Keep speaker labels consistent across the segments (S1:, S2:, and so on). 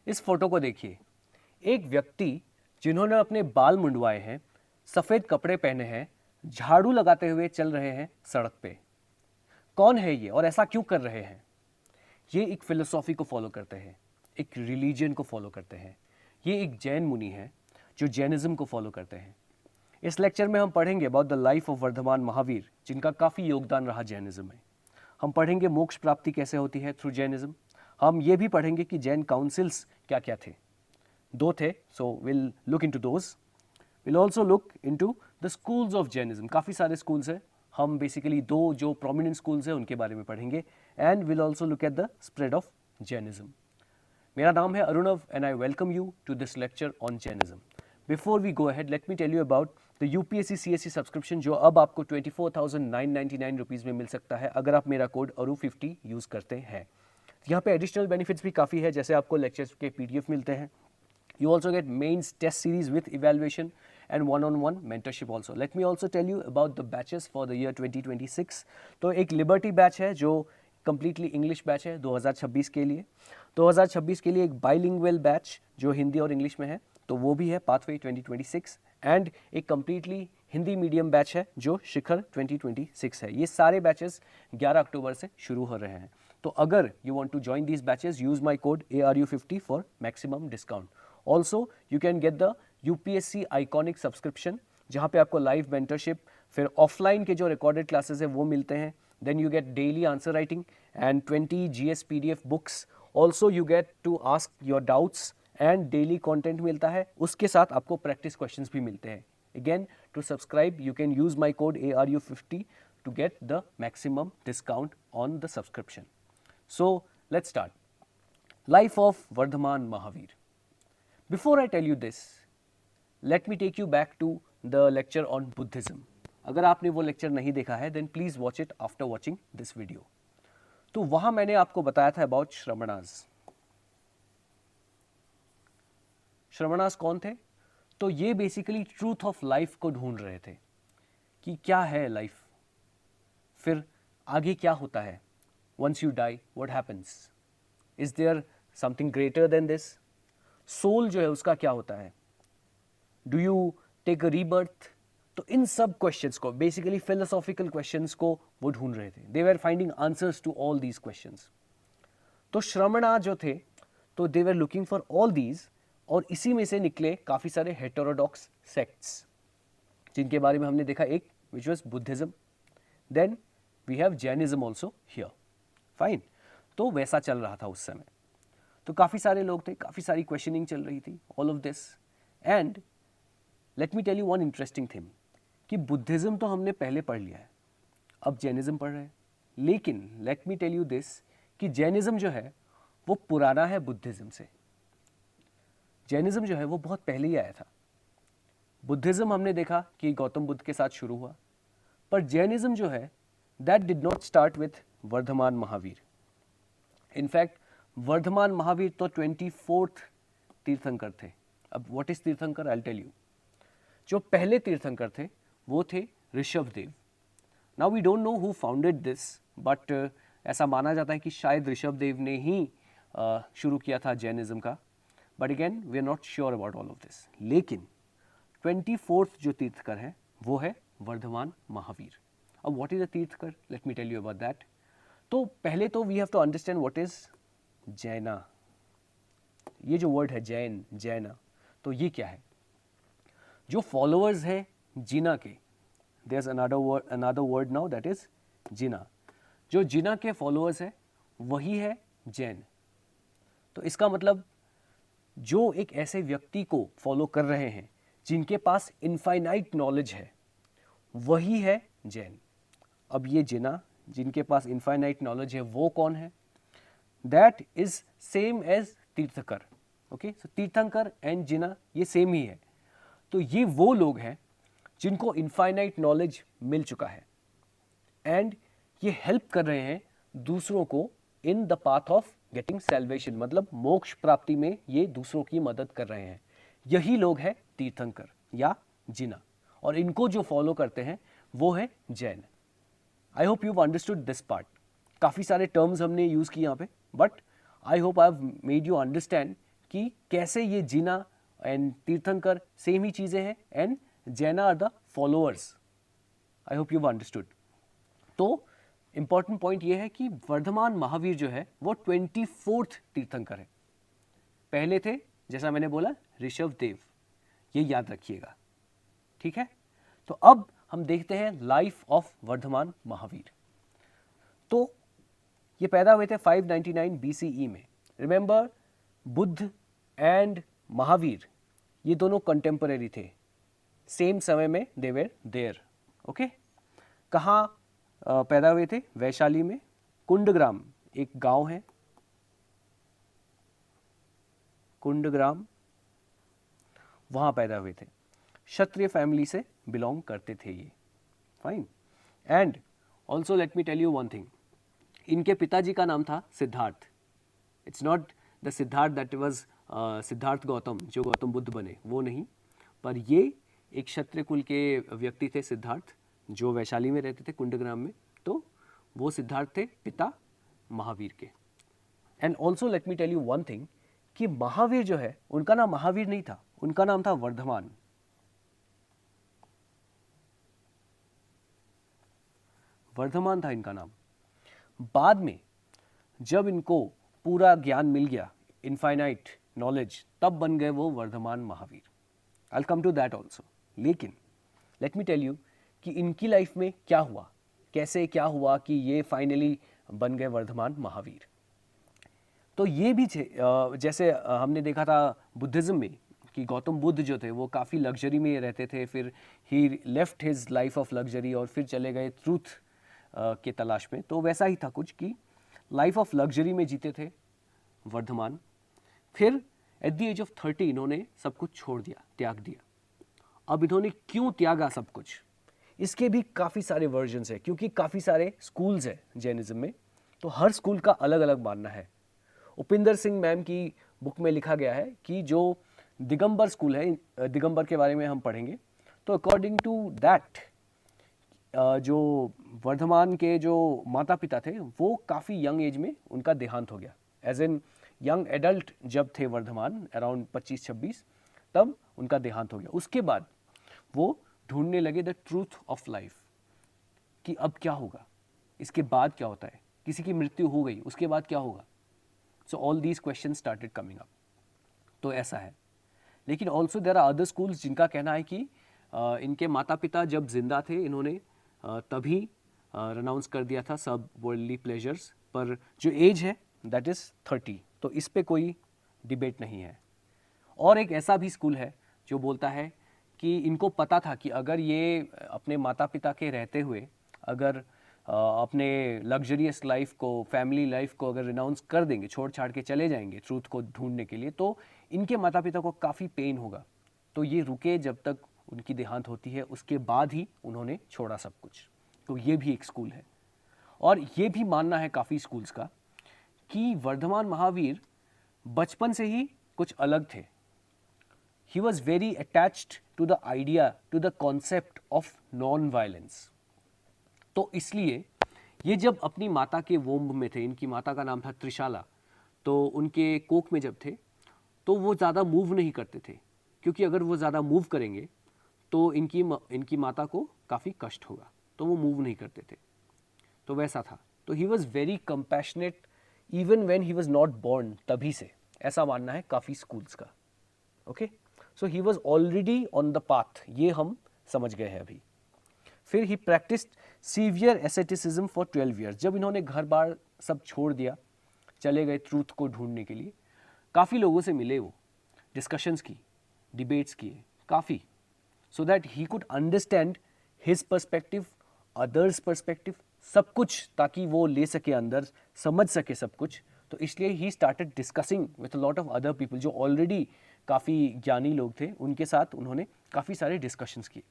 S1: इस फोटो को देखिए। एक व्यक्ति जिन्होंने अपने बाल मुंडवाए हैं, सफ़ेद कपड़े पहने हैं, झाड़ू लगाते हुए चल रहे हैं सड़क पे। कौन है ये और ऐसा क्यों कर रहे हैं? ये एक फिलोसॉफी को फॉलो करते हैं, एक रिलीजन को फॉलो करते हैं। ये एक जैन मुनि है जो जैनिज्म को फॉलो करते हैं। इस लेक्चर में हम पढ़ेंगे about the life of Vardhaman Mahavir, जिनका काफ़ी योगदान रहा जैनिज्म में। हम पढ़ेंगे मोक्ष प्राप्ति कैसे होती है थ्रू जैनिज्म। हम ये भी पढ़ेंगे कि जैन काउंसिल्स क्या क्या थे। दो थे, so will look into those. Will also look into the schools of Jainism. काफ़ी सारे स्कूल्स हैं, हम बेसिकली दो जो प्रोमिनेंट स्कूल्स हैं उनके बारे में पढ़ेंगे। And will also look at the spread of Jainism. मेरा नाम है Arunav and I welcome you to this lecture on Jainism. Before we go ahead, let me tell you about the UPSC CSC subscription, जो अब आपको 24,999 rupees में मिल सकता है अगर आप मेरा कोड ARU50 यूज़ करते हैं। यहाँ पे एडिशनल बेनिफिट्स भी काफ़ी है, जैसे आपको लेक्चर्स के PDF मिलते हैं। You also get mains test series with evaluation and one-on-one mentorship also. Let me also tell you about the batches for the year 2026. तो एक लिबर्टी बैच है जो कम्प्लीटली इंग्लिश बैच है 2026 के लिए। 2026 के लिए एक बाइलिंगुअल बैच जो हिंदी और इंग्लिश में है, तो वो भी है पाथवे 2026। एंड एक कम्प्लीटली हिंदी मीडियम बैच है जो शिखर 2026 है। ये सारे बैचेस 11 अक्टूबर से शुरू हो रहे हैं। तो अगर you want to join these batches, use my code ARU50 for maximum discount. Also you can get the UPSC iconic subscription, जहाँ पे आपको लाइव मेंटरशिप, फिर ऑफलाइन के जो रिकॉर्डेड क्लासेस है वो मिलते हैं। Then you get daily answer writing and 20 GS PDF books. Also you get to ask your doubts and daily content मिलता है। उसके साथ आपको प्रैक्टिस क्वेश्चंस भी मिलते हैं। Again, to subscribe you can use my code ARU50 to get the maximum discount on the subscription. So let's start. Life of Vardhaman Mahavir. Before I tell you this, let me take you back to the lecture on Buddhism. अगर आपने वो lecture नहीं देखा है, then please watch it after watching this video. तो वहाँ मैंने आपको बताया था about श्रमणास। श्रमणास कौन थे? तो ये बेसिकली ट्रूथ ऑफ लाइफ को ढूंढ रहे थे कि क्या है लाइफ, फिर आगे क्या होता है। Once you die, what happens? Is there something greater than this? Soul जो है उसका क्या होता है? Do you take a rebirth? तो इन सब क्वेश्चंस को, बेसिकली फिलोसॉफिकल क्वेश्चंस को वो ढूंढ रहे थे। They were finding answers to all these questions. तो श्रमणा जो थे, तो they were looking for all these, और इसी में से निकले काफ़ी सारे हेटेरोडॉक्स सेक्ट्स, जिनके बारे में हमने देखा एक which was Buddhism. Then we have Jainism also here. Fine. तो वैसा चल रहा था उस समय। तो काफ़ी सारे लोग थे, काफ़ी सारी क्वेश्चनिंग चल रही थी, all of this. And let me tell you one interesting thing कि बुद्धिज़्म तो हमने पहले पढ़ लिया है, अब जैनिज़्म पढ़ रहे हैं। लेकिन let me tell you this कि जैनिज़्म जो है वो पुराना है बुद्धिज़्म से। जैनिज़्म जो है वो बहुत पहले ही आया था। बुद्धिज़्म हमने देखा कि गौतम बुद्ध के साथ शुरू हुआ, पर जैनिज़्म जो है that did not start with Vardhaman Mahavir. In fact Vardhaman Mahavir तो 24th तीर्थंकर थे। अब व्हाट इज तीर्थंकर, आई विल टेल यू। जो पहले तीर्थंकर थे वो थे Rishabhdev. Now we don't know who founded this, but ऐसा माना जाता है कि शायद ऋषभदेव ने ही शुरू किया था जैनिज्म का, but again we are not sure about all of this. लेकिन 24th जो तीर्थकर है वो है वर्धमान महावीर। अब what is a tirthankar, let me tell you about that. तो पहले तो we have to understand what is Jaina. ये जो वर्ड है जैन, जैना, तो ये क्या है? जो फॉलोअर्स हैं जिना के, there is another word now that is Jina. जो जिना के फॉलोअर्स हैं वही है जैन। तो इसका मतलब जो एक ऐसे व्यक्ति को फॉलो कर रहे हैं जिनके पास इनफाइनाइट नॉलेज है, वही है जैन। अब ये जिना जिनके पास इनफाइनाइट नॉलेज है वो कौन है? That is same as tirthankar. Okay, so tirthankar and जिना ये सेम ही है। तो ये वो लोग हैं जिनको इनफाइनाइट नॉलेज मिल चुका है एंड ये हेल्प कर रहे हैं दूसरों को in the path of getting salvation, मतलब मोक्ष प्राप्ति में ये दूसरों की मदद कर रहे हैं। यही लोग हैं तीर्थंकर या जिना, और इनको जो फॉलो करते हैं वो है जैन। आई hope you have understood this part. काफ़ी सारे टर्म्स हमने यूज़ किए यहाँ पे, but I hope I have made you understand कि कैसे ये जिना एंड तीर्थंकर सेम ही चीज़ें हैं and Jaina are the followers. I hope you understood. तो इंपॉर्टेंट पॉइंट ये है कि वर्धमान महावीर जो है वो 24th तीर्थंकर है. पहले थे जैसा मैंने बोला ऋषभ देव, ये याद रखिएगा. ठीक है. तो अब हम देखते हैं लाइफ ऑफ वर्धमान महावीर. तो ये पैदा हुए थे 599 BCE में. रिमेंबर, बुद्ध एंड महावीर ये दोनों कंटेम्पररी थे. सेम समय में दे वर देयर. ओके. कहाँ पैदा हुए थे? वैशाली में. कुंडग्राम एक गांव है, कुंडग्राम, वहां पैदा हुए थे. क्षत्रिय फैमिली से बिलोंग करते थे ये. Fine. And also let me tell you one thing. इनके पिताजी का नाम था Siddharth. It's not the Siddharth that was Siddharth Gautam जो गौतम बुद्ध बने, वो नहीं, पर ये एक क्षत्रिय कुल के व्यक्ति थे सिद्धार्थ, जो वैशाली में रहते थे कुंडग्राम में. तो वो सिद्धार्थ थे पिता महावीर के. And also let me tell you one thing कि महावीर जो है उनका नाम महावीर नहीं था, उनका नाम था वर्धमान. वर्धमान था इनका नाम. बाद में जब इनको पूरा ज्ञान मिल गया, इनफाइनाइट नॉलेज, तब बन गए वो Vardhaman Mahavir. I will come to that also. लेकिन लेट मी टेल यू कि इनकी लाइफ में क्या हुआ, कैसे क्या हुआ कि ये फाइनली बन गए वर्धमान महावीर. तो ये भी जैसे हमने देखा था बुद्धिज्म में कि गौतम बुद्ध जो थे वो काफ़ी लग्जरी में रहते थे, फिर he left his life of luxury और फिर चले गए ट्रूथ के तलाश में. तो वैसा ही था कुछ कि लाइफ ऑफ लग्जरी में जीते थे वर्धमान. फिर एट द एज ऑफ 30 इन्होंने सब कुछ छोड़ दिया, त्याग दिया. अब इन्होंने क्यों त्यागा सब कुछ, इसके भी काफ़ी सारे वर्जन्स हैं, क्योंकि काफ़ी सारे स्कूल्स हैं जैनिज्म में. तो हर स्कूल का अलग अलग मानना है. उपिंदर सिंह मैम की बुक में लिखा गया है कि जो दिगंबर स्कूल है, दिगंबर के बारे में हम पढ़ेंगे. तो अकॉर्डिंग टू दैट जो वर्धमान के जो माता पिता थे वो काफ़ी यंग एज में उनका देहांत हो गया. एज एन यंग एडल्ट जब थे वर्धमान अराउंड 25-26, तब उनका देहांत हो गया. उसके बाद वो ढूंढने लगे द ट्रूथ ऑफ लाइफ कि अब क्या होगा, इसके बाद क्या होता है, किसी की मृत्यु हो गई उसके बाद क्या होगा. So all these question started coming up. तो ऐसा है. लेकिन also there are other schools जिनका कहना है कि इनके माता पिता जब जिंदा थे इन्होंने तभी रनाउंस कर दिया था सब वर्ल्डली प्लेजर्स, पर जो एज है दैट इज़ 30. तो इस पे कोई डिबेट नहीं है. और एक ऐसा भी स्कूल है जो बोलता है कि इनको पता था कि अगर ये अपने माता पिता के रहते हुए अगर अपने लग्जरियस लाइफ को, फैमिली लाइफ को अगर रिनाउंस कर देंगे, छोड़ छाड़ के चले जाएंगे ट्रूथ को ढूंढने के लिए, तो इनके माता पिता को काफ़ी पेन होगा. तो ये रुके जब तक उनकी देहांत होती है, उसके बाद ही उन्होंने छोड़ा सब कुछ. तो ये भी एक स्कूल है. और ये भी मानना है काफ़ी स्कूल्स का कि वर्धमान महावीर बचपन से ही कुछ अलग थे. He was very attached to the idea, to the concept of non-violence. तो इसलिए ये जब अपनी माता के वोम्ब में थे, इनकी माता का नाम था त्रिशाला, तो उनके कोख में जब थे तो वो ज़्यादा मूव नहीं करते थे, क्योंकि अगर वो ज़्यादा मूव करेंगे तो इनकी माता को काफ़ी कष्ट होगा, तो वो मूव नहीं करते थे. तो वैसा था. तो he was very compassionate even when he was not born, तभी से, ऐसा मानना है काफ़ी स्कूल्स का. Okay. So he was already on the path, ये हम समझ गए हैं अभी. फिर he practised severe asceticism for 12 years. जब इन्होंने घर बार सब छोड़ दिया, चले गए ट्रूथ को ढूंढने के लिए, काफ़ी लोगों से मिले, वो डिस्कशंस की, डिबेट्स किए काफ़ी, so that he could understand his perspective, others perspective, सब कुछ, ताकि वो ले सके अंदर, समझ सके सब कुछ. तो इसलिए he started discussing with a lot of other people जो ऑलरेडी काफ़ी ज्ञानी लोग थे, उनके साथ उन्होंने काफ़ी सारे डिस्कशंस किए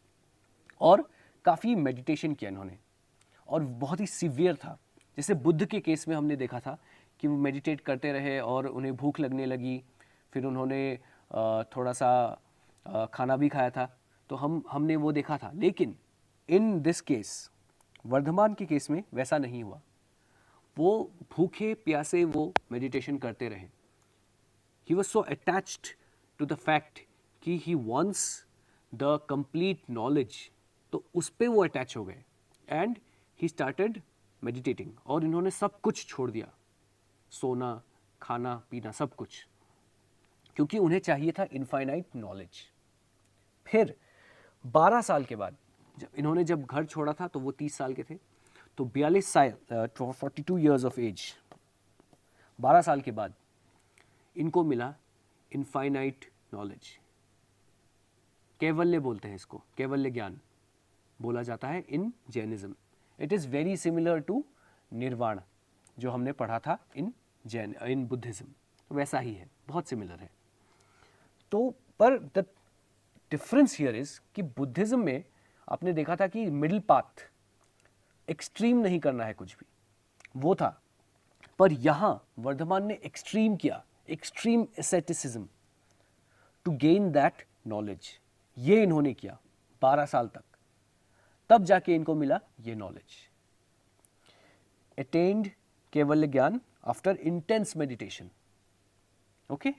S1: और काफ़ी मेडिटेशन किया इन्होंने. और बहुत ही सीवियर था. जैसे बुद्ध के केस में हमने देखा था कि वो मेडिटेट करते रहे और उन्हें भूख लगने लगी, फिर उन्होंने थोड़ा सा खाना भी खाया था, तो हमने वो देखा था. लेकिन इन दिस केस, वर्धमान के केस में वैसा नहीं हुआ. वो भूखे प्यासे वो मेडिटेशन करते रहे. He was so attached to the fact कि he wants the complete knowledge, तो उस पर वो अटैच हो गए एंड ही स्टार्टेड मेडिटेटिंग, और इन्होंने सब कुछ छोड़ दिया, सोना खाना पीना सब कुछ, क्योंकि उन्हें चाहिए था इनफाइनाइट नॉलेज। फिर 12 साल के बाद इन्होंने जब घर छोड़ा था तो वो 30 साल के थे, तो 42 साल 42 ईयर्स ऑफ एज, 12 साल के बाद इनको मिला इनफाइनाइट नॉलेज। कैवल्य बोलते हैं इसको, कैवल्य ज्ञान बोला जाता है in Jainism. It is very similar to nirvana जो हमने पढ़ा था इन बुद्धिज्म, तो वैसा ही है, बहुत सिमिलर है। तो पर द डिफरेंस हियर इज कि बुद्धिज्म में आपने देखा था कि मिडिल पाथ, एक्सट्रीम नहीं करना है कुछ भी, वो था। पर यहां वर्धमान ने एक्सट्रीम किया, extreme asceticism to gain that knowledge. ये इन्होंने किया 12 साल तक, तब जाके इनको मिला ये नॉलेज। अटेन्ड केवल्य ज्ञान आफ्टर इंटेंस मेडिटेशन, ओके।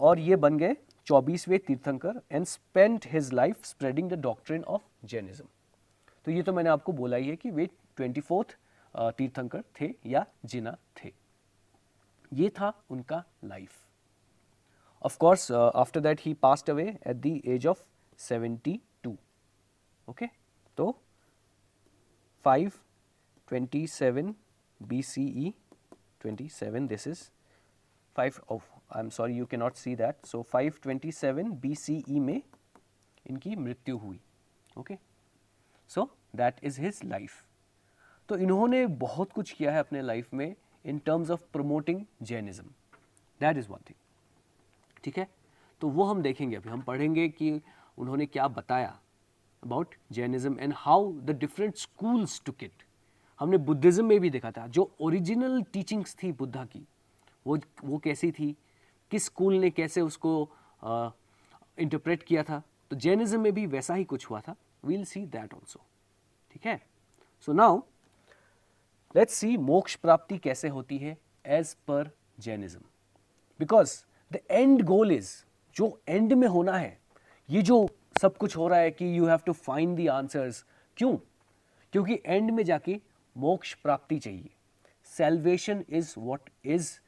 S1: और ये बन गए 24वें तीर्थंकर and spent his life spreading the doctrine of Jainism. तो ये तो मैंने आपको बोला ही है कि वे 24th तीर्थंकर थे या जिना थे। ये था उनका life. Of course after that he passed away at the age of 72, okay. तो 527 BCE 27, this is 5, oh I'm sorry you cannot see that, so 527 BCE में इनकी मृत्यु हुई, okay. So that is his life. तो इन्होंने बहुत कुछ किया है अपने लाइफ में इन terms of promoting Jainism, that is one thing, ठीक है। तो वो हम देखेंगे, अभी हम पढ़ेंगे कि उन्होंने क्या बताया about Jainism and how the different schools took it. हमने बुद्धिज्म में भी देखा था जो ओरिजिनल टीचिंग्स थी बुद्धा की, वो कैसी थी, किस स्कूल ने कैसे उसको इंटरप्रेट किया था। तो जैनिज्म में भी वैसा ही कुछ हुआ था, वील सी दैट ऑल्सो, ठीक है। सो नाउ लेट्स सी मोक्ष प्राप्ति कैसे होती है एज पर Jainism, because the end goal is, जो एंड में होना है, ये जो सब कुछ हो रहा है कि you have to find the answers, क्यों? क्योंकि एंड में जाके मोक्ष प्राप्ति चाहिए, salvation is what is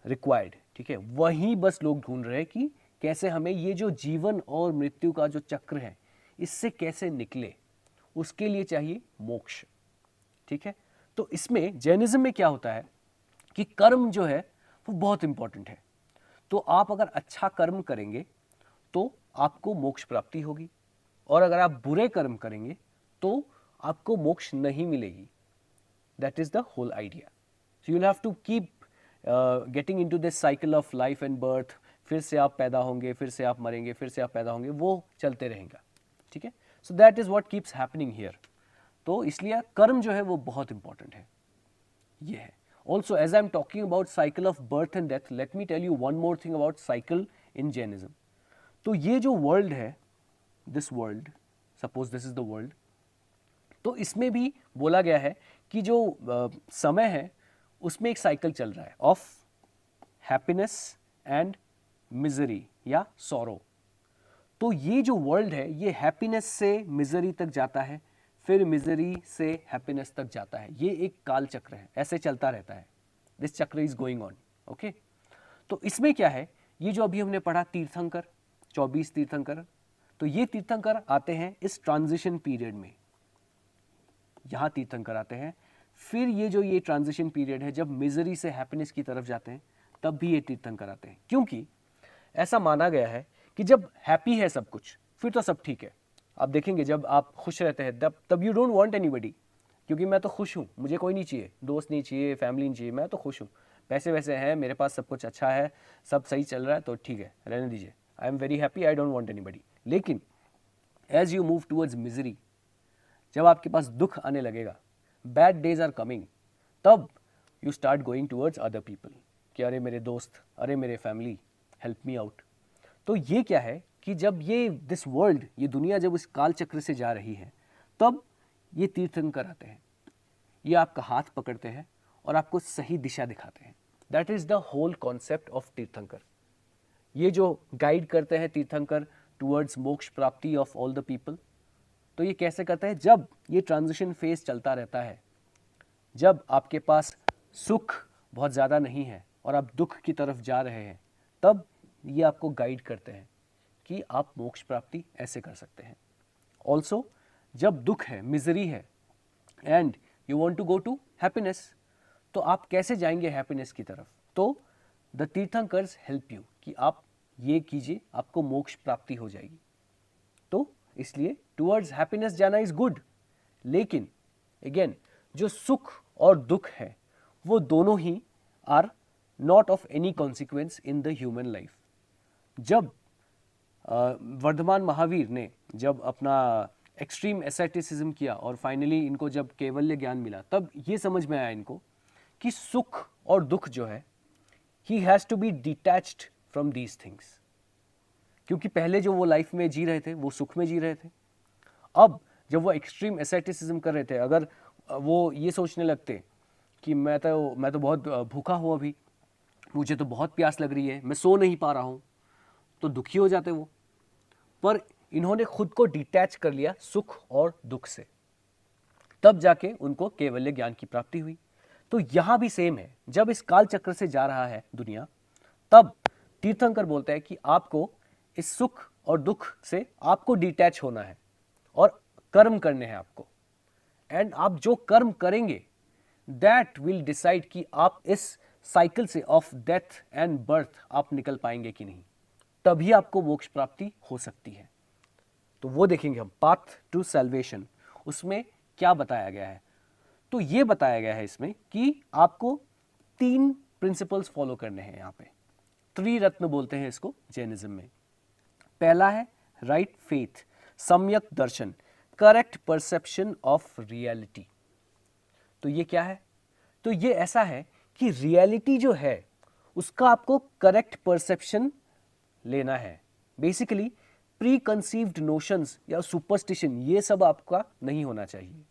S1: required, ठीक है। वही बस लोग ढूंढ रहे हैं कि कैसे हमें ये जो जीवन और मृत्यु का जो चक्र है इससे कैसे निकले, उसके लिए चाहिए मोक्ष, ठीक है। तो इसमें जैनिज्म में क्या होता है कि कर्म जो है वो बहुत इंपॉर्टेंट है। तो आप अगर अच्छा कर्म करेंगे तो आपको मोक्ष प्राप्ति होगी, और अगर आप बुरे कर्म करेंगे तो आपको मोक्ष नहीं मिलेगी। That is the whole idea. So you will have to keep getting into this cycle of life and birth, फिर से आप पैदा होंगे, फिर से आप मरेंगे, फिर से आप पैदा होंगे, वो चलते रहेगा, ठीक है। सो that is what keeps happening here. तो इसलिए कर्म जो है वो बहुत इंपॉर्टेंट है, ये है। Also as I am talking about cycle of birth and death, let me tell you one more thing about cycle in Jainism. तो ये जो वर्ल्ड है, this world, suppose this is the world, तो इसमें भी बोला गया है कि जो समय है उसमें एक साइकिल चल रहा है ऑफ हैप्पीनेस एंड मिजरी या सॉरो। तो ये जो वर्ल्ड है ये हैप्पीनेस से मिजरी तक जाता है, फिर मिजरी से हैप्पीनेस तक जाता है। ये एक काल चक्र है, ऐसे चलता रहता है। दिस चक्र इज गोइंग ऑन, ओके। तो इसमें क्या है, ये जो अभी हमने पढ़ा तीर्थंकर, 24 तीर्थंकर, तो ये तीर्थंकर आते हैं इस ट्रांजिशन पीरियड में, यहां तीर्थंकर आते हैं। फिर ये ट्रांजिशन पीरियड है जब मिजरी से हैप्पीनेस की तरफ जाते हैं, तब भी ये तीर्थंकर आते हैं। क्योंकि ऐसा माना गया है कि जब हैप्पी है सब कुछ फिर तो सब ठीक है। आप देखेंगे जब आप खुश रहते हैं तब यू डोंट वांट एनीबॉडी, क्योंकि मैं तो खुश हूँ, मुझे कोई नहीं चाहिए, दोस्त नहीं चाहिए, फैमिली नहीं चाहिए, मैं तो खुश हूँ, पैसे वैसे हैं मेरे पास, सब कुछ अच्छा है, सब सही चल रहा है, तो ठीक है, रहने दीजिए, I am very happy, I don't want anybody. लेकिन as you move towards misery, जब आपके पास दुख आने लगेगा, बैड डेज आर कमिंग, तब you start going towards other people कि अरे मेरे दोस्त, अरे मेरे फैमिली, हेल्प मी आउट। तो ये क्या है कि जब ये दिस वर्ल्ड, ये दुनिया जब इस काल चक्र से जा रही है, तब ये तीर्थंकर आते हैं, ये आपका हाथ पकड़ते हैं और आपको सही दिशा दिखाते हैं that is the whole concept of tirthankar. ये जो गाइड करते हैं तीर्थंकर टुवर्ड्स मोक्ष प्राप्ति ऑफ ऑल द पीपल, तो ये कैसे करते हैं? जब ये ट्रांजिशन फेज चलता रहता है, जब आपके पास सुख बहुत ज़्यादा नहीं है और आप दुख की तरफ जा रहे हैं, तब ये आपको गाइड करते हैं कि आप मोक्ष प्राप्ति ऐसे कर सकते हैं। ऑल्सो जब दुख है, मिजरी है, and you want to go to happiness, तो आप कैसे जाएंगे हैप्पीनेस की तरफ? तो द तीर्थंकर्स हेल्प यू कि आप ये कीजिए, आपको मोक्ष प्राप्ति हो जाएगी। तो इसलिए टुवर्ड्स हैप्पीनेस जाना इज गुड, लेकिन अगेन जो सुख और दुख है वो दोनों ही are not of any consequence in the human life. जब वर्धमान महावीर ने जब अपना एक्सट्रीम एसेटिसिज्म किया और फाइनली इनको जब कैवल्य ज्ञान मिला, तब ये समझ में आया इनको कि सुख और दुख जो है, he has to be detached from these things. क्योंकि पहले जो वो लाइफ में जी रहे थे वो सुख में जी रहे थे। अब जब वो एक्सट्रीम एसेटिसिज्म कर रहे थे, अगर वो ये सोचने लगते कि मैं तो बहुत भूखा हूँ, अभी मुझे तो बहुत प्यास लग रही है, मैं सो नहीं पा रहा हूँ, तो दुखी हो जाते वो। पर इन्होंने खुद को डिटैच कर लिया सुख और दुख से, तब जाके उनको केवल्य ज्ञान की प्राप्ति हुई। तो यहाँ भी सेम है, जब इस काल चक्र से जा रहा है दुनिया, तब तीर्थंकर बोलते हैं कि आपको इस सुख और दुख से आपको डिटैच होना है और कर्म करने हैं आपको। एंड आप जो कर्म करेंगे दैट विल डिसाइड कि आप इस साइकिल से ऑफ डेथ एंड बर्थ आप निकल पाएंगे कि नहीं, तभी आपको मोक्ष प्राप्ति हो सकती है। तो वो देखेंगे हम, पाथ टू सैल्वेशन, उसमें क्या बताया गया है। तो ये बताया गया है इसमें कि आपको 3 प्रिंसिपल्स फॉलो करने हैं। यहाँ पे त्रिरत्न बोलते हैं इसको जैनिज्म में। पहला है राइट फेथ, सम्यक दर्शन, करेक्ट परसेप्शन ऑफ रियलिटी। तो ये क्या है? तो ये ऐसा है कि रियलिटी जो है उसका आपको करेक्ट परसेप्शन लेना है। बेसिकली प्री कंसीव्ड नोशंस या सुपरस्टिशन ये सब आपका नहीं होना चाहिए।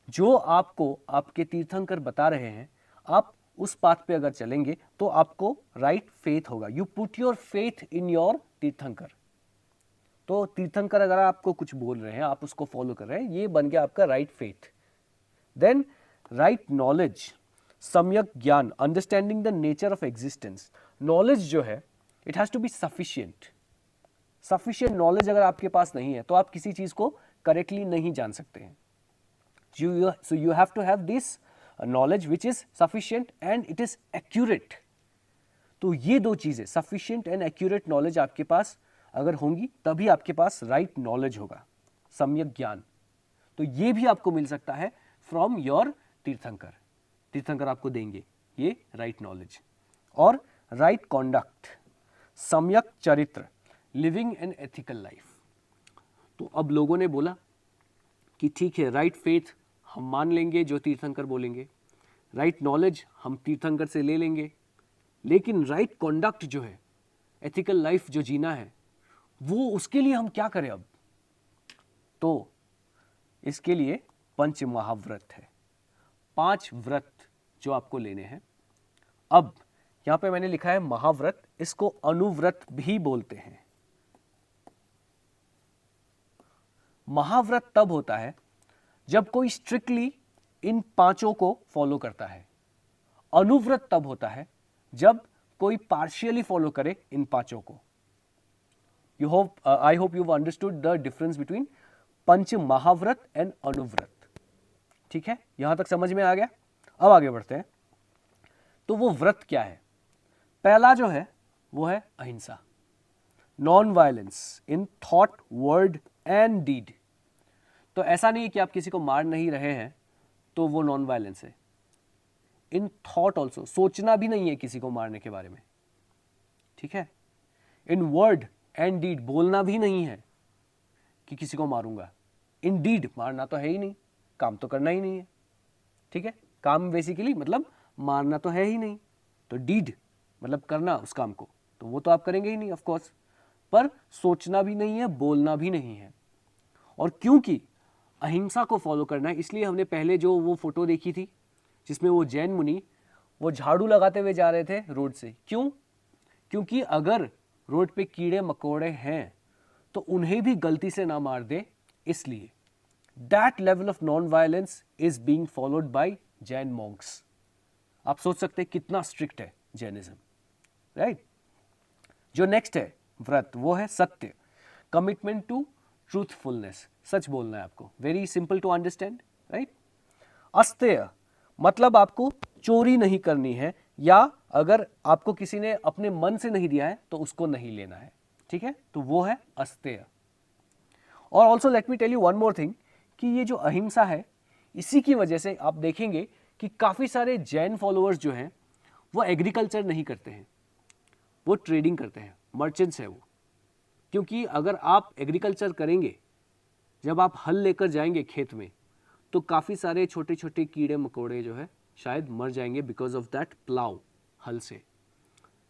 S1: जो आपको आपके तीर्थंकर बता रहे हैं, आप उस पाथ पे अगर चलेंगे तो आपको राइट फेथ होगा। You put your faith in your तीर्थंकर। तो तीर्थंकर अगर आपको कुछ बोल रहे हैं, आप उसको फॉलो कर रहे हैं, ये बन गया आपका right faith. Then right knowledge, सम्यक ज्ञान, understanding the nature of existence. Knowledge जो है it has to be sufficient. Sufficient knowledge अगर आपके पास नहीं है तो आप किसी चीज को करेक्टली नहीं जान सकते हैं। So you have to have this knowledge which is sufficient and it is accurate. तो ये दो चीजें, sufficient and accurate knowledge आपके पास अगर होंगी तभी आपके पास right knowledge होगा, सम्यक ज्ञान। तो ये भी आपको मिल सकता है from your तीर्थंकर। तीर्थंकर आपको देंगे ये right knowledge। और right conduct, सम्यक चरित्र, living an ethical life। तो अब लोगों ने बोला कि ठीक है, राइट फेथ हम मान लेंगे जो तीर्थंकर बोलेंगे, राइट नॉलेज हम तीर्थंकर से ले लेंगे, लेकिन राइट कॉन्डक्ट जो है, एथिकल लाइफ जो जीना है, वो उसके लिए हम क्या करें अब? तो इसके लिए पंच महाव्रत है, 5 व्रत जो आपको लेने हैं। अब यहां पे मैंने लिखा है महाव्रत, इसको अनुव्रत भी बोलते हैं। महाव्रत तब होता है जब कोई स्ट्रिक्टली इन 5 को फॉलो करता है। अनुव्रत तब होता है जब कोई पार्शियली फॉलो करे इन 5 को। I hope you understood the difference between panch mahavrat and anuvrat. ठीक है, यहां तक समझ में आ गया? अब आगे बढ़ते हैं। तो वो व्रत क्या है? पहला जो है वो है ahimsa, non violence in thought, word and deed. तो ऐसा नहीं है कि आप किसी को मार नहीं रहे हैं तो वो नॉन वायलेंस है। इन थॉट ऑल्सो, सोचना भी नहीं है किसी को मारने के बारे में। ठीक है। इन वर्ड एंड डीड, बोलना भी नहीं है कि किसी को मारूंगा। इन डीड, मारना तो है ही नहीं, काम तो करना ही नहीं है। ठीक है, काम बेसिकली मतलब मारना तो है ही नहीं, तो डीड मतलब करना उस काम को, तो वो तो आप करेंगे ही नहीं ऑफ कोर्स। पर सोचना भी नहीं है, बोलना भी नहीं है। और क्योंकि अहिंसा को फॉलो करना है, इसलिए हमने पहले जो वो फोटो देखी थी जिसमें वो जैन मुनि वो झाड़ू लगाते हुए जा रहे थे रोड से। क्यों? क्योंकि अगर रोड पे कीड़े मकोड़े हैं तो उन्हें भी गलती से ना मार दे, इसलिए। That level of non violence is being followed by Jain Monks. आप सोच सकते हैं कितना स्ट्रिक्ट है जैनिज्म, राइट? जो नेक्स्ट है व्रत, वो है सत्य, कमिटमेंट टू ट्रूथफुलनेस, सच बोलना है आपको। Very simple to understand, right? अस्तेय मतलब आपको चोरी नहीं करनी है, या अगर आपको किसी ने अपने मन से नहीं दिया है तो उसको नहीं लेना है, ठीक है? तो वो है अस्तेय। और also let me tell you one more thing कि ये जो अहिंसा है, इसी की वजह से आप देखेंगे कि काफ़ी सारे जैन फॉलोअर्स जो हैं वो एग्रीकल्चर नहीं करते हैं, वो ट्रेडिंग करते हैं, मर्चेंट्स है वो। क्योंकि अगर आप एग्रीकल्चर करेंगे, जब आप हल लेकर जाएंगे खेत में, तो काफ़ी सारे छोटे छोटे कीड़े मकोड़े जो है शायद मर जाएंगे बिकॉज ऑफ दैट प्लाउ, हल से।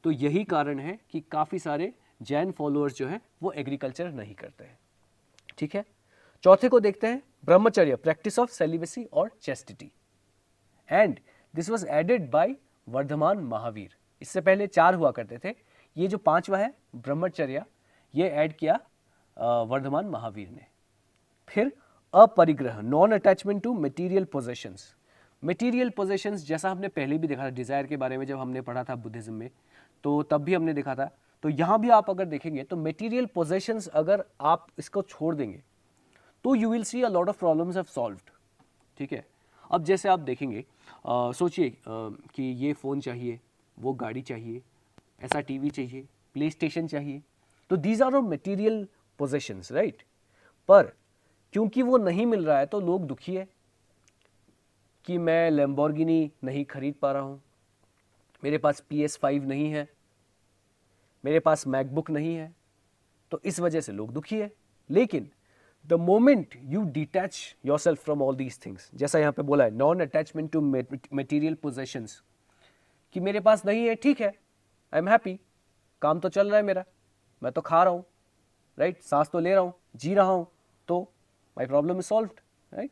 S1: तो यही कारण है कि काफ़ी सारे जैन फॉलोअर्स जो हैं वो एग्रीकल्चर नहीं करते हैं, ठीक है? चौथे को देखते हैं, ब्रह्मचर्य, प्रैक्टिस ऑफ सेलिबेसी और chastity. And this was added by Vardhaman Mahavir. इससे पहले 4 हुआ करते थे, ये जो 5वां है ब्रह्मचर्य, ये ऐड किया वर्धमान महावीर ने। फिर अपरिग्रह, non attachment to material possessions. Material possessions जैसा हमने पहले भी देखा था डिजायर के बारे में, जब हमने पढ़ा था बुद्धिज्म में, तो तब भी हमने देखा था। तो यहाँ भी आप अगर देखेंगे तो मटेरियल पोजेशंस अगर आप इसको छोड़ देंगे तो you will see a lot of problems have solved, ठीक है? अब जैसे आप देखेंगे, सोचिए कि ये फ़ोन चाहिए, वो गाड़ी चाहिए, ऐसा टीवी चाहिए, प्ले स्टेशन चाहिए, तो these are of material possessions, right? पर क्योंकि वो नहीं मिल रहा है तो लोग दुखी है कि मैं लैम्बोर्गिनी नहीं खरीद पा रहा हूँ, मेरे पास PS5 नहीं है, मेरे पास मैकबुक नहीं है, तो इस वजह से लोग दुखी है। लेकिन the moment you detach your self from all these things, जैसा यहाँ पे बोला है non attachment to material possessions, कि मेरे पास नहीं है, ठीक है, आई एम हैप्पी, काम तो चल रहा है मेरा, मैं तो खा रहा हूँ, राइट? सांस तो ले रहा हूँ, जी रहा हूँ, तो my problem is solved, right?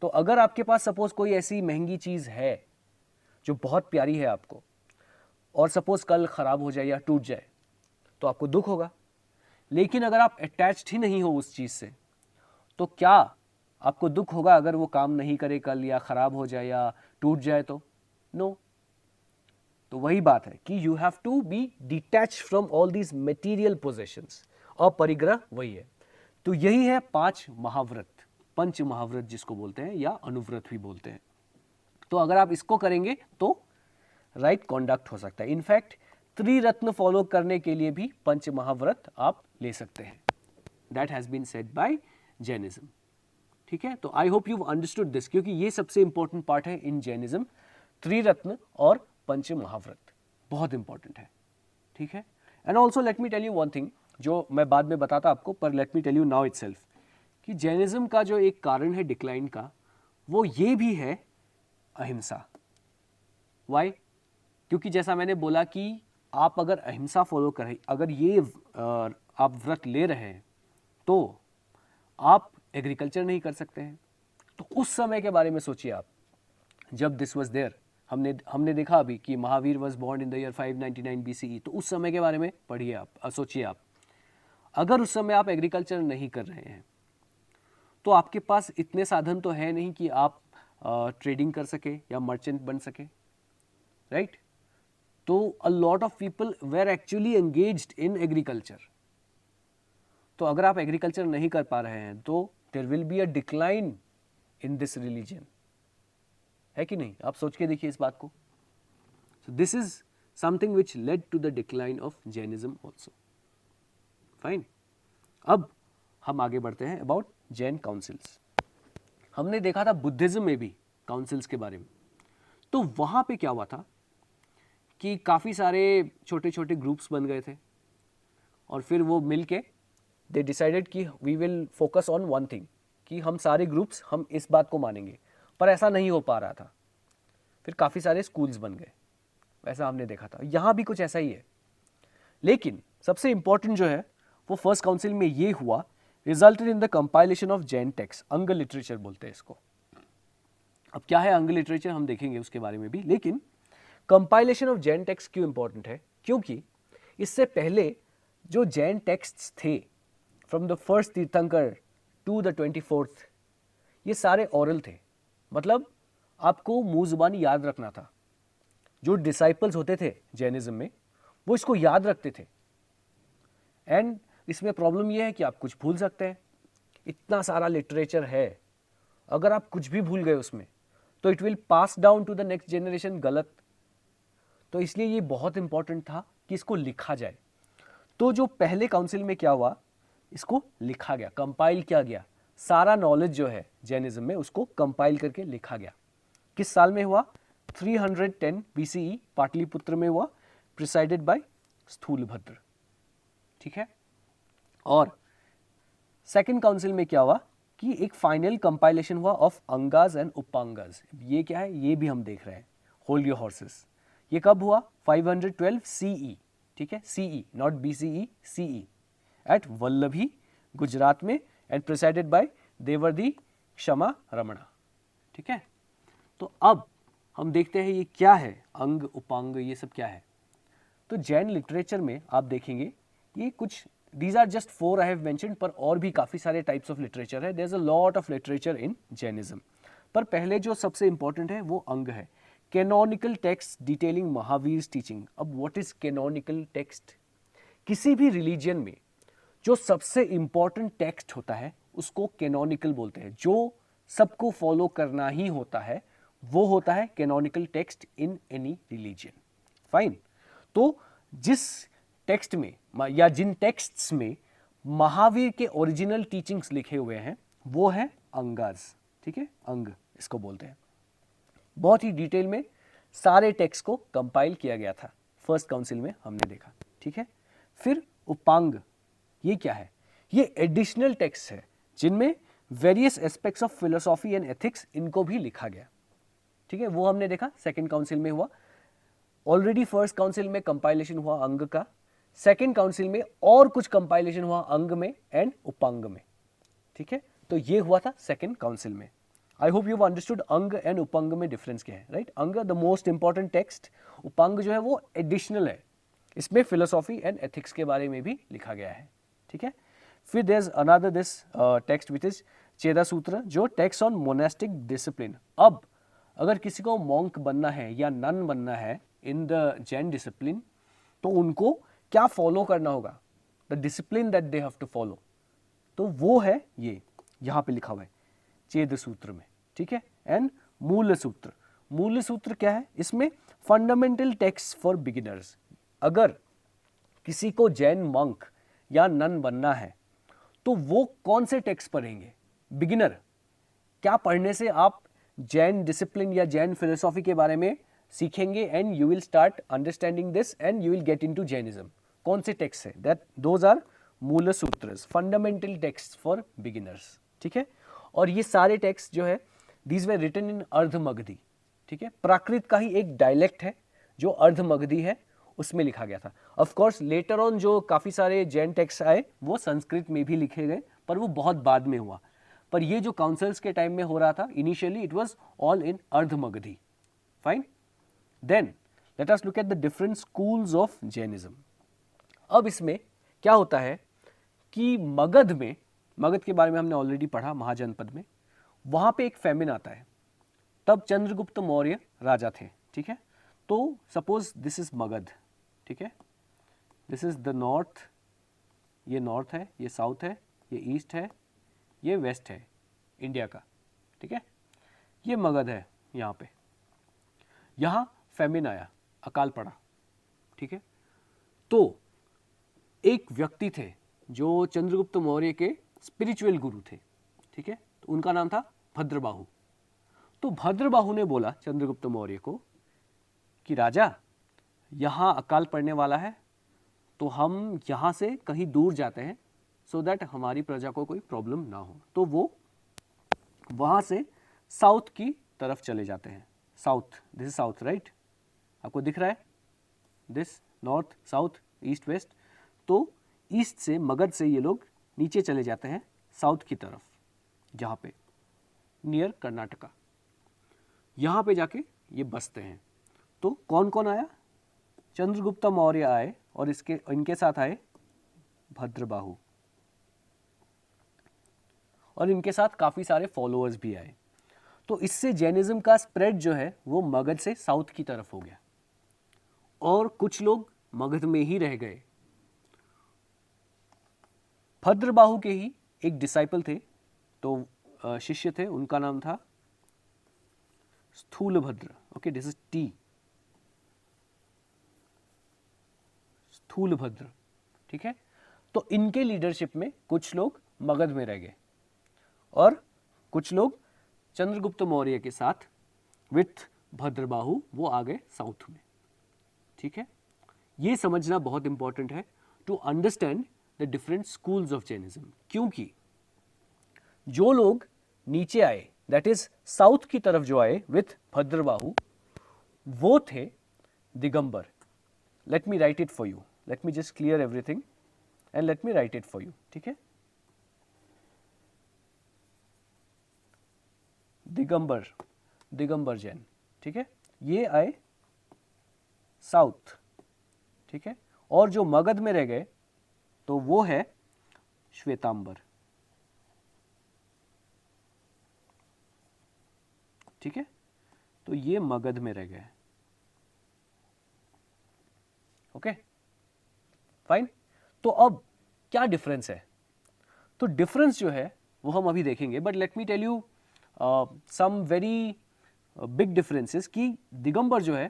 S1: तो अगर आपके पास सपोज कोई ऐसी महंगी चीज़ है जो बहुत प्यारी है आपको, और सपोज कल ख़राब हो जाए या टूट जाए, तो आपको दुख होगा। लेकिन अगर आप अटैच्ड ही नहीं हो उस चीज़ से, तो क्या आपको दुख होगा अगर वो काम नहीं करे कल, या ख़राब हो जाए या टूट जाए? तो नो। तो वही बात है कि you have to be detach from all these material possessions, और परिग्रह वही है। तो यही है 5 महाव्रत, पंच महाव्रत जिसको बोलते हैं, या अनुव्रत भी बोलते हैं। तो अगर आप इसको करेंगे तो राइट कॉन्डक्ट हो सकता है। इनफैक्ट त्रिरत्न फॉलो करने के लिए भी पंच महाव्रत आप ले सकते हैं। That has been said by Jainism, ठीक है? तो I hope you understood this, क्योंकि ये सबसे इंपॉर्टेंट पार्ट है इन जैनिज्म। त्रिरत्न और पंच महाव्रत बहुत इंपॉर्टेंट है, ठीक है? And also let me tell you one thing, जो मैं बाद में बताता आपको, पर let me tell you now itself, कि जैनिज्म का जो एक कारण है डिक्लाइन का, वो ये भी है अहिंसा। वाई? क्योंकि जैसा मैंने बोला कि आप अगर अहिंसा फॉलो करें, अगर ये आप व्रत ले रहे हैं, तो आप एग्रीकल्चर नहीं कर सकते हैं। तो उस समय के बारे में सोचिए आप, जब दिस वाज देयर, हमने देखा अभी कि Mahavir was born in the year 599 BCE, तो उस समय के बारे में पढ़िए आप, सोचिए आप, अगर उस समय आप एग्रीकल्चर नहीं कर रहे हैं तो आपके पास इतने साधन तो है नहीं कि आप ट्रेडिंग कर सके या मर्चेंट बन सके, राइट? तो a lot of people were actually engaged in agriculture. तो अगर आप एग्रीकल्चर नहीं कर पा रहे हैं तो there will be a decline in this religion, है कि नहीं? आप सोच के देखिए इस बात को। So this is something which led to the decline of Jainism also. Fine. अब हम आगे बढ़ते हैं अबाउट जैन काउंसिल्स। हमने देखा था बुद्धिज्म में भी काउंसिल्स के बारे में। तो वहाँ पे क्या हुआ था कि काफ़ी सारे छोटे छोटे ग्रुप्स बन गए थे, और फिर वो मिल के दे डिसाइडेड कि we will focus on one thing, कि हम सारे ग्रुप्स हम इस बात को मानेंगे। पर ऐसा नहीं हो पा रहा था, फिर काफ़ी सारे स्कूल्स बन गए, वैसा हमने देखा था। यहाँ भी कुछ ऐसा ही है। लेकिन सबसे इंपॉर्टेंट जो है वो फर्स्ट काउंसिल में ये हुआ, resulted in the compilation of Jain text, अंग लिटरेचर बोलते हैं इसको। अब क्या है अंग लिटरेचर हम देखेंगे उसके बारे में भी, लेकिन कंपाइलेशन ऑफ जैन टेक्स्ट क्यों इंपॉर्टेंट है? क्योंकि इससे पहले जो जैन टेक्स्ट्स थे फ्रॉम द फर्स्ट तीर्थंकर टू द 24th, ये सारे ओरल थे, मतलब आपको मुंह जुबानी याद रखना था। जो डिसाइपल्स होते थे जैनिज्म में वो इसको याद रखते थे, एंड इसमें प्रॉब्लम ये है कि आप कुछ भूल सकते हैं। इतना सारा लिटरेचर है, अगर आप कुछ भी भूल गए उसमें तो it will pass down to the next generation गलत। तो इसलिए ये बहुत इंपॉर्टेंट था कि इसको लिखा जाए। तो जो पहले काउंसिल में क्या हुआ, इसको लिखा गया, कंपाइल किया गया, सारा नॉलेज जो है जैनिज्म में उसको कंपाइल करके लिखा गया। किस साल में हुआ? 310 BCE पाटलिपुत्र में हुआ, प्रिसाइडेड बाय स्थूलभद्र। ठीक है। और सेकंड काउंसिल में क्या हुआ कि एक फाइनल कंपाइलेशन हुआ ऑफ अंगास एंड उपांगास। ये क्या है ये भी हम देख रहे हैं, होल्ड योर हॉर्सेस। ये कब हुआ? 512 CE, ठीक है, CE नॉट BCE, CE एट वल्लभी गुजरात में, एंड प्रिसाइडेड बाय देवर्दी क्षमा रमणा। ठीक है। तो अब हम देखते हैं ये क्या है, अंग उपांग ये सब क्या है। तो जैन लिटरेचर में आप देखेंगे ये कुछ, these are just 4 I have mentioned, पर और भी काफ़ी सारे टाइप्स ऑफ लिटरेचर है। there's a lot of literature in Jainism। पर पहले जो सबसे इंपॉर्टेंट है वो अंग है, canonical text detailing Mahavir teaching. अब व्हाट इज कैनोनिकल टेक्स्ट? किसी भी रिलीजन में जो सबसे इंपॉर्टेंट टेक्स्ट होता है उसको कैनोनिकल बोलते हैं, जो सबको फॉलो करना ही होता है वो होता है canonical text in any religion. Fine. तो जिस टेक्स्ट में या जिन टेक्स्ट्स में महावीर के ओरिजिनल टीचिंग्स लिखे हुए हैं वो है अंगास। ठीक है, अंग इसको बोलते हैं। बहुत ही डिटेल में सारे टेक्स्ट को कंपाइल किया गया था, फर्स्ट काउंसिल में हमने देखा। ठीक है। फिर उपांग, ये क्या है? ये एडिशनल टेक्स्ट है जिनमें various aspects of philosophy and ethics इनको भी लिखा गया। ठीक है, वो हमने देखा सेकेंड काउंसिल में हुआ। ऑलरेडी फर्स्ट काउंसिल में कंपाइलेशन हुआ अंग का, सेकेंड काउंसिल में और कुछ कंपाइलेशन हुआ अंग में एंड उपांग में। ठीक है, तो ये हुआ था सेकेंड काउंसिल में। आई होप यू अंडरस्टूड अंग एंड उपांग में डिफरेंस क्या है, राइट? अंग द मोस्ट इंपॉर्टेंट टेक्स्ट, उपांग जो है वो एडिशनल है, इसमें फिलोसॉफी एंड एथिक्स के बारे में भी लिखा गया है। ठीक है। फिर there is another this text which is Cheda Sutra, जो टेक्स्ट ऑन मोनास्टिक डिसिप्लिन। अब अगर किसी को मॉन्क बनना है या नन बनना है इन द जैन डिसिप्लिन, तो उनको क्या फॉलो करना होगा, the discipline that they have to follow, तो वो है ये यहाँ पे लिखा हुआ है चेद सूत्र में। ठीक है। एंड मूल सूत्र, मूल सूत्र क्या है? इसमें फंडामेंटल टेक्स्ट फॉर बिगिनर्स। अगर किसी को जैन मंक या नन बनना है तो वो कौन से टेक्स्ट पढ़ेंगे? बिगिनर, क्या पढ़ने से आप जैन डिसिप्लिन या जैन फिलोसॉफी के बारे में सीखेंगे, and you will start understanding this and you will get into Jainism. कौन से टेक्स्ट है? दैट दोज आर मूल sutras, fundamental text for beginners. ठीक है। और ये सारे टेक्स्ट जो है these way written in Ardhamagadhi. ठीक है, प्राकृत का ही एक डायलेक्ट है जो अर्धमगधी है, उसमें लिखा गया था। ऑफ कोर्स लेटर ऑन जो काफ़ी सारे जैन टेक्स्ट आए वो संस्कृत में भी लिखे गए, पर वो बहुत बाद में हुआ। पर ये जो काउंसिल्स के टाइम में हो रहा था, initially it was all in Ardhamagadhi. Fine. Then let us look at the different schools of Jainism. अब इसमें क्या होता है कि मगध में, मगध के बारे में हमने ऑलरेडी पढ़ा महाजनपद में, वहाँ पे एक फेमिन आता है। तब चंद्रगुप्त मौर्य राजा थे। ठीक है। तो सपोज दिस इज मगध। ठीक है, दिस इज द नॉर्थ, ये नॉर्थ है, ये साउथ है, ये ईस्ट है, ये वेस्ट है इंडिया का। ठीक है, ये मगध है। यहाँ पे यहाँ फेमिन आया, अकाल पड़ा। ठीक है। तो एक व्यक्ति थे जो चंद्रगुप्त मौर्य के स्पिरिचुअल गुरु थे। ठीक है, तो उनका नाम था भद्रबाहु। तो भद्रबाहु ने बोला चंद्रगुप्त मौर्य को कि राजा, यहाँ अकाल पड़ने वाला है, तो हम यहाँ से कहीं दूर जाते हैं सो दैट हमारी प्रजा को कोई प्रॉब्लम ना हो। तो वो वहाँ से साउथ की तरफ चले जाते हैं। South, this is south, right? आपको दिख रहा है this, north south east west. तो ईस्ट से, मगध से ये लोग नीचे चले जाते हैं साउथ की तरफ, जहाँ पे नियर कर्नाटका, यहाँ पे जाके ये बसते हैं। तो कौन कौन आया? चंद्रगुप्त मौर्य आए और इनके साथ आए भद्रबाहु, और इनके साथ काफी सारे फॉलोअर्स भी आए। तो इससे जैनिज्म का स्प्रेड जो है वो मगध से साउथ की तरफ हो गया, और कुछ लोग मगध में ही रह गए। भद्रबाहु के ही एक डिसाइपल थे, तो शिष्य थे, उनका नाम था Sthulabhadra. Okay, this is T, Sthulabhadra, ठीक है। तो इनके लीडरशिप में कुछ लोग मगध में रह गए और कुछ लोग चंद्रगुप्त मौर्य के साथ विथ भद्रबाहु वो आ गए साउथ में, ठीक है। ये समझना बहुत इंपॉर्टेंट है to understand the different schools of Jainism, क्योंकि जो लोग नीचे आए, दैट इज साउथ की तरफ जो आए विथ भद्रबाहु, वो थे Digambar. Let me right it for you, let me just clear everything and let me right it for you, ठीक है। दिगंबर, दिगंबर जैन, ठीक है, ये आए साउथ, ठीक है। और जो मगध में रह गए तो वो है श्वेतांबर, ठीक है। तो ये मगध में रह गए, ओके फाइन। तो अब क्या डिफरेंस है? तो डिफरेंस जो है वो हम अभी देखेंगे, but let me tell you some very big differences कि दिगंबर जो है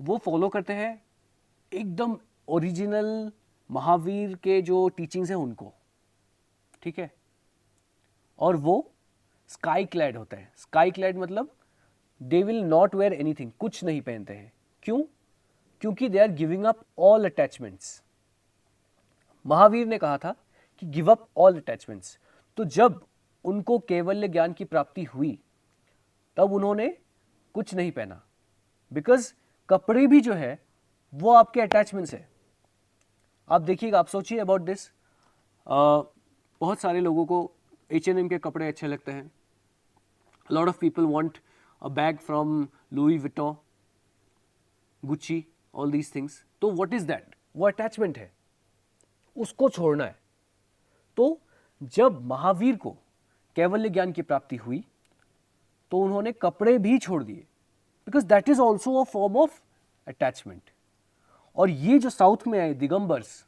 S1: वो फॉलो करते हैं एकदम ओरिजिनल महावीर के जो टीचिंग्स हैं उनको, ठीक है। और वो स्काई क्लैड होता है। स्काई क्लैड मतलब they will not wear anything, कुछ नहीं पहनते हैं। क्यों? क्योंकि they are giving up all attachments. Mahavir ने कहा था कि गिव अप ऑल अटैचमेंट्स। तो जब उनको केवल्य ज्ञान की प्राप्ति हुई तब उन्होंने कुछ नहीं पहना, बिकॉज कपड़े भी जो है वो आपके अटैचमेंट्स है। आप देखिएगा, आप सोचिए अबाउट दिस। बहुत सारे लोगों को H&M के कपड़े अच्छे लगते हैं। Lot of people want a bag from Louis Vuitton, Gucci, all these things. तो व्हाट इज दैट? वो अटैचमेंट है, उसको छोड़ना है। तो जब महावीर को कैवल्य ज्ञान की प्राप्ति हुई तो उन्होंने कपड़े भी छोड़ दिए, because that is also a form of attachment. और ये जो साउथ में आए दिगंबर्स,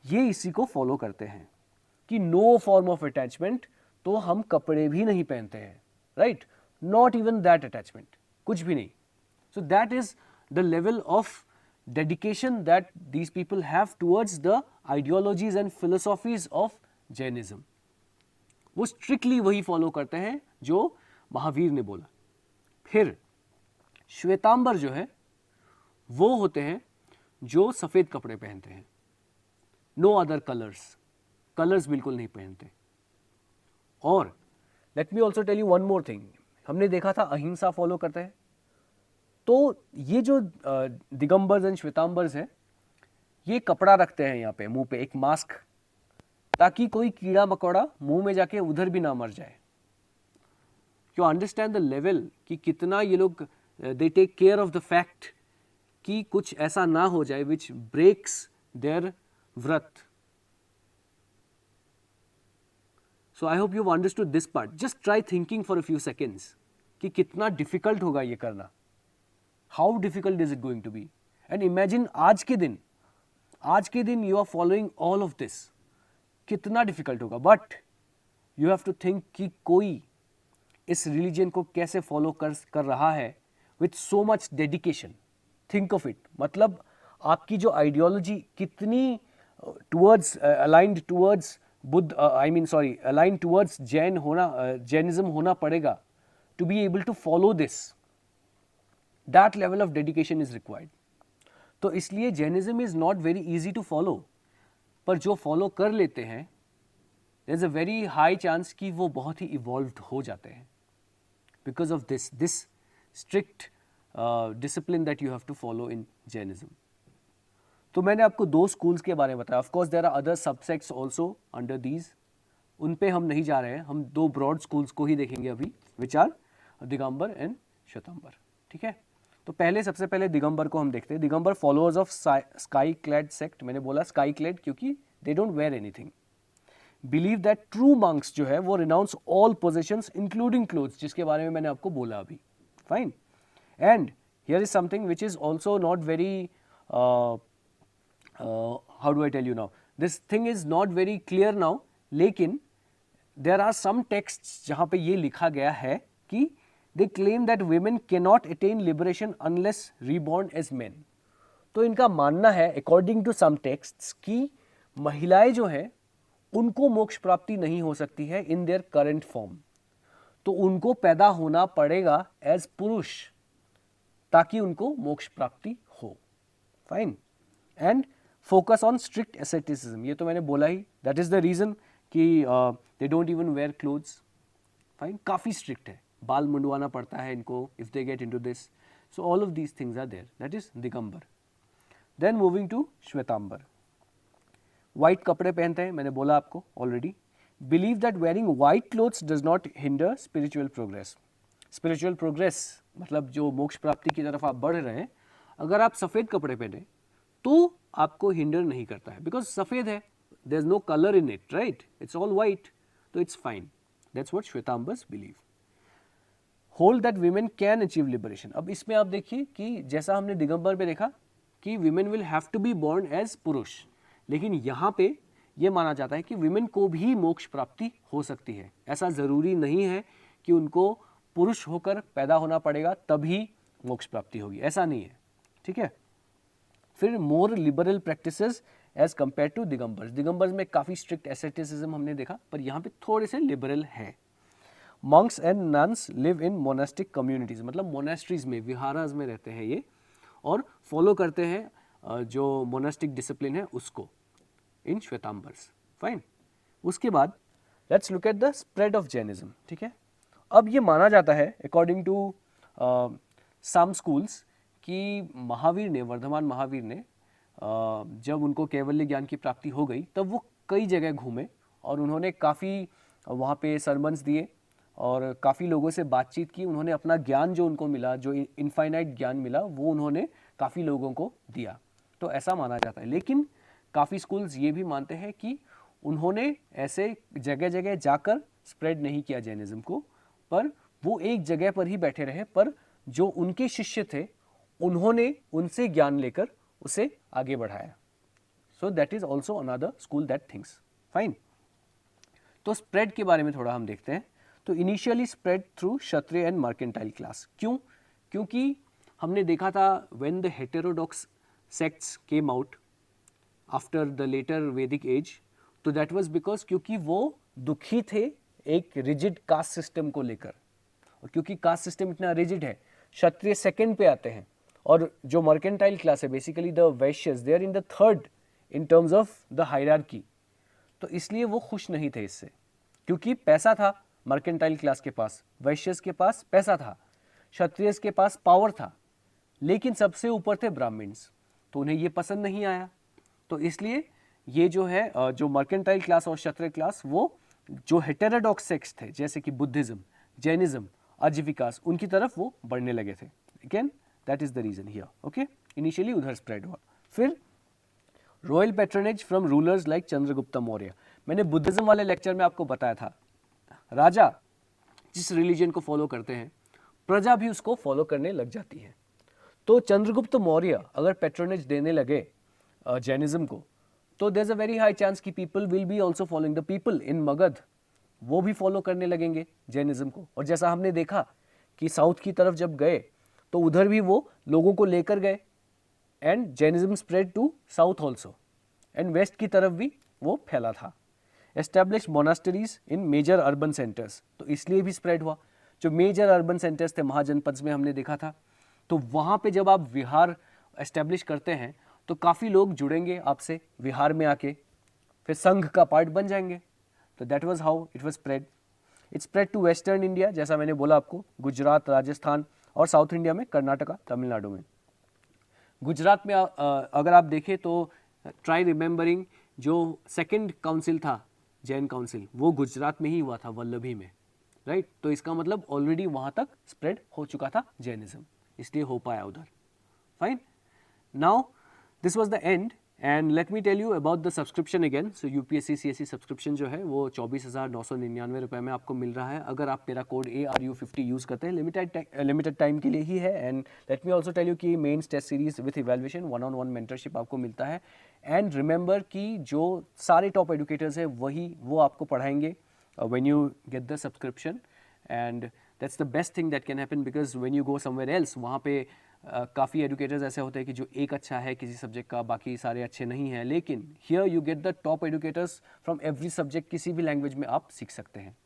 S1: ये इसी को फॉलो करते हैं कि नो फॉर्म ऑफ अटैचमेंट, तो हम कपड़े भी नहीं पहनते हैं, right? Not even that attachment, कुछ भी नहीं। सो that is the level of dedication that these people have towards the ideologies and philosophies of Jainism. वो स्ट्रिक्टली वही फॉलो करते हैं जो महावीर ने बोला। फिर श्वेतांबर जो है वो होते हैं जो सफेद कपड़े पहनते हैं, नो अदर कलर्स, कलर्स बिल्कुल नहीं पहनते। और let me also tell you one more thing, हमने देखा था अहिंसा फॉलो करते हैं। तो ये जो दिगंबर्स एंड श्वेतांबर्स हैं, ये कपड़ा रखते हैं यहाँ पे मुंह पे, एक मास्क, ताकि कोई कीड़ा मकोड़ा मुंह में जाके उधर भी ना मर जाए। यू अंडरस्टैंड द लेवल कि कितना ये लोग they take care of the fact कि कुछ ऐसा ना हो जाए विच ब्रेक्स देयर व्रत। So I hope you have understood this part. Just try thinking for a few seconds कि कितना डिफिकल्ट होगा ये करना। How difficult is it going to be? And imagine आज के दिन you are following all of this, कितना difficult होगा। But you have to think कि कोई इस रिलीजन को कैसे फॉलो कर रहा है with so much dedication. Think of it, मतलब आपकी जो आइडियोलॉजी कितनी towards aligned towards Buddha, aligned towards Jainism होना पड़ेगा to be able to follow this. That level of dedication is required. तो इसलिए Jainism is not very easy to follow, पर जो फॉलो कर लेते हैं there is a very high chance कि वो बहुत ही इवॉल्व्ड हो जाते हैं because of this strict discipline that you have to follow in Jainism. तो मैंने आपको दो स्कूल्स के बारे में बताया। Of course there are other subsects also under these, उन पे हम नहीं जा रहे हैं। हम दो ब्रॉड स्कूल्स को ही देखेंगे अभी, which are Digambar and Shvetambar, ठीक है। तो पहले सबसे पहले दिगंबर को हम देखते हैं. Digambar followers of sky clad sect. मैंने बोला स्काई क्लैड क्योंकि they don't wear anything. Believe that true monks जो है वो renounce all possessions including clothes, जिसके बारे में मैंने आपको बोला अभी. Fine. And here is something which is also not very, how do I tell you now, this thing is not very clear now, लेकिन देर आर सम टेक्स्ट्स जहाँ पे ये लिखा गया है कि they claim that women cannot attain liberation unless reborn as men. तो इनका मानना है अकॉर्डिंग टू सम टेक्स्ट्स कि महिलाएं जो है उनको मोक्ष प्राप्ति नहीं हो सकती है इन देयर करंट फॉर्म. तो उनको पैदा होना पड़ेगा एज पुरुष ताकि उनको मोक्ष प्राप्ति हो. Fine. And focus on strict asceticism. ये तो मैंने बोला ही. दैट इज द रीजन कि they don't even wear clothes. Fine. काफ़ी स्ट्रिक्ट है, बाल मुंडवाना पड़ता है इनको if they get into this. So all of these things are there. That is Digambar. Then moving to Shvetambar. White कपड़े पहनते हैं, मैंने बोला आपको already. Believe that wearing white clothes does not hinder spiritual progress. Spiritual progress मतलब जो मोक्ष प्राप्ति की तरफ आप बढ़ रहे हैं, अगर आप सफ़ेद कपड़े पहने तो आपको हिंडर नहीं करता है, बिकॉज सफ़ेद है, there is no colour in it, right, it's all white, तो it's fine. That's what Shvetambars believe. Hold that women can achieve liberation. अब इसमें आप देखिए कि जैसा हमने दिगंबर में देखा कि women will have to be born as पुरुष, लेकिन यहाँ पे ये माना जाता है कि वीमेन को भी मोक्ष प्राप्ति हो सकती है. ऐसा ज़रूरी नहीं है कि उनको पुरुष होकर पैदा होना पड़ेगा तभी मोक्ष प्राप्ति होगी, ऐसा नहीं है. ठीक है. फिर more liberal practices as compare to Digambars. Digambars में काफ़ी स्ट्रिक्ट एसेटिसिज्म हमने देखा, पर यहाँ पे थोड़े से लिबरल हैं. Monks and nuns live in monastic communities, मतलब मोनेस्ट्रीज में, विहाराज में रहते हैं ये, और फॉलो करते हैं जो मोनास्टिक डिसिप्लिन है उसको इन श्वेतांबर्स. फाइन. उसके बाद let's look at the spread of Jainism. ठीक है. अब ये माना जाता है अकॉर्डिंग टू सम स्कूल्स कि महावीर ने, वर्धमान महावीर ने, जब उनको कैवल्य ज्ञान की प्राप्ति हो गई तब वो कई जगह घूमे और उन्होंने काफ़ी वहाँ पे सरमन्स दिए और काफ़ी लोगों से बातचीत की. उन्होंने अपना ज्ञान जो उनको मिला, जो इनफाइनाइट ज्ञान मिला, वो उन्होंने काफ़ी लोगों को दिया. तो ऐसा माना जाता है. लेकिन काफ़ी स्कूल्स ये भी मानते हैं कि उन्होंने ऐसे जगह जगह जाकर स्प्रेड नहीं किया जैनिज्म को, पर वो एक जगह पर ही बैठे रहे, पर जो उनके शिष्य थे उन्होंने उनसे ज्ञान लेकर उसे आगे बढ़ाया. So that is also another school that thinks. Fine. तो स्प्रेड के बारे में थोड़ा हम देखते हैं. तो initially spread through Kshatriya and mercantile class. क्यों? क्योंकि हमने देखा था when the heterodox sects came out after the later Vedic age, तो दैट वाज बिकॉज क्योंकि वो दुखी थे एक रिजिड कास्ट सिस्टम को लेकर, और क्योंकि कास्ट सिस्टम इतना रिजिड है, क्षत्रिय सेकंड पे आते हैं और जो मर्केंटाइल क्लास है basically the Vaishyas, they are in the third in terms of the hierarchy. तो इसलिए वो खुश नहीं थे इससे, क्योंकि पैसा था मर्केंटाइल क्लास के पास, वैश्यस के पास पैसा था, क्षत्रियस के पास पावर था, लेकिन सबसे ऊपर थे ब्राह्मण्स. तो उन्हें ये पसंद नहीं आया. तो इसलिए ये जो है जो मर्केंटाइल क्लास और क्षत्रिय क्लास, वो जो हेटेरोडॉक्स सेक्ट्स थे जैसे कि बुद्धिज्म, जैनिज्म, आजीविकास, उनकी तरफ वो बढ़ने लगे थे. Again that is the reason here. Okay. Initially उधर स्प्रेड हुआ. फिर royal patronage from rulers like Chandragupta Maurya. मैंने बुद्धिज्म वाले लेक्चर में आपको बताया था, राजा जिस रिलीजन को फॉलो करते हैं प्रजा भी उसको फॉलो करने लग जाती है. तो चंद्रगुप्त मौर्य अगर पैट्रोनेज देने लगे जैनिज्म को, तो there is a very high chance कि people will be also following, the people in Magadh वो भी फॉलो करने लगेंगे जैनिज्म को. और जैसा हमने देखा कि साउथ की तरफ जब गए तो उधर भी वो लोगों को लेकर गए, and Jainism spread to south also, and west की तरफ भी वो फैला था. Establish monasteries in major urban centres, तो इसलिए भी स्प्रेड हुआ. जो मेजर अर्बन सेंटर्स थे महाजनपद में हमने देखा था, तो वहाँ पे जब आप विहार एस्टैब्लिश करते हैं तो काफ़ी लोग जुड़ेंगे आपसे विहार में आके, फिर संघ का पार्ट बन जाएंगे. तो that was how it was spread. It spread to western India, जैसा मैंने बोला आपको, गुजरात, राजस्थान, और साउथ इंडिया में कर्नाटका, तमिलनाडु में. गुजरात में अगर आप देखें तो ट्राई रिमेंबरिंग, जो सेकंड काउंसिल था जैन काउंसिल, वो गुजरात में ही हुआ था, वल्लभी में, राइट. तो इसका मतलब ऑलरेडी वहाँ तक स्प्रेड हो चुका था जैनिज्म. इसलिए हो पाया उधर. Fine. Now this was the end. And let me tell you about the subscription again. So UPSC CSE subscription जो है वो 24,999 में आपको मिल रहा है अगर आप मेरा कोड ARU50 यूज़ करते हैं. लिमिटेड टाइम के लिए ही है. And let me also tell you कि mains test series with evaluation 1-on-1 mentorship आपको मिलता है. एंड रिमेंबर कि जो सारे टॉप एडुकेटर्स हैं वो आपको पढ़ाएंगे when you get the subscription. And that's the best thing that can happen because when you go somewhere else वहाँ पे काफ़ी एडुकेटर्स ऐसे होते हैं कि जो एक अच्छा है किसी सब्जेक्ट का, बाकी सारे अच्छे नहीं हैं. लेकिन here you get the top educators from every subject. किसी भी लैंग्वेज में आप सीख सकते हैं.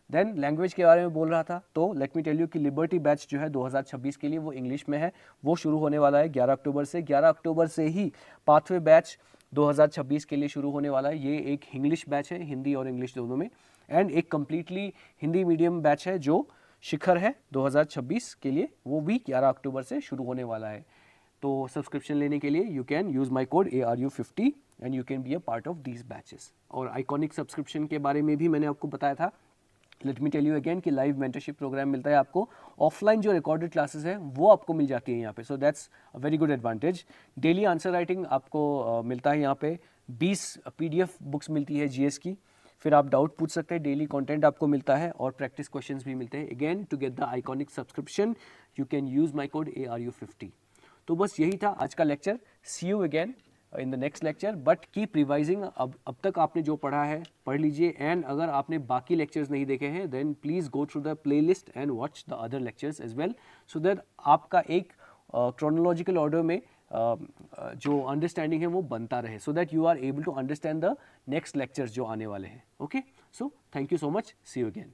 S1: देन लैंग्वेज के बारे में बोल रहा था, तो लेट मी टेल यू कि लिबर्टी बैच जो है 2026 के लिए वो इंग्लिश में है. वो शुरू होने वाला है 11 अक्टूबर से. 11 अक्टूबर से ही पाथवे बैच 2026 के लिए शुरू होने वाला है. ये एक इंग्लिश बैच है, हिंदी और इंग्लिश दोनों में. एंड एक कम्प्लीटली हिंदी मीडियम बैच है जो शिखर है 2026 के लिए. वो भी 11 अक्टूबर से शुरू होने वाला है. तो सब्सक्रिप्शन लेने के लिए you can use my code ARU50 and you can be a part of these batches. और आइकॉनिक सब्सक्रिप्शन के बारे में भी मैंने आपको बताया था. Let me tell you again कि लाइव मेंटरशिप प्रोग्राम मिलता है आपको. ऑफलाइन जो रिकॉर्डेड क्लासेस है वो आपको मिल जाती है यहाँ पे. So that's a very good advantage. Daily answer writing आपको मिलता है यहाँ पे. 20 PDF बुक्स मिलती है GS की. फिर आप डाउट पूछ सकते हैं. डेली कंटेंट आपको मिलता है और प्रैक्टिस क्वेश्चंस भी मिलते हैं. Again to get the iconic subscription you can use my code ARU50. तो बस यही था आज का lecture. See you again in the next lecture. But keep revising. अब तक आपने जो पढ़ा है पढ़ लीजिए. एंड अगर आपने बाकी लेक्चर्स नहीं देखे हैं then please go through the playlist and watch the other lectures as well so that आपका एक क्रोनोलॉजिकल ऑर्डर में जो अंडरस्टैंडिंग है वो बनता रहे. So that you are able to understand the next lectures जो आने वाले हैं. Okay, so thank you so much. See you again.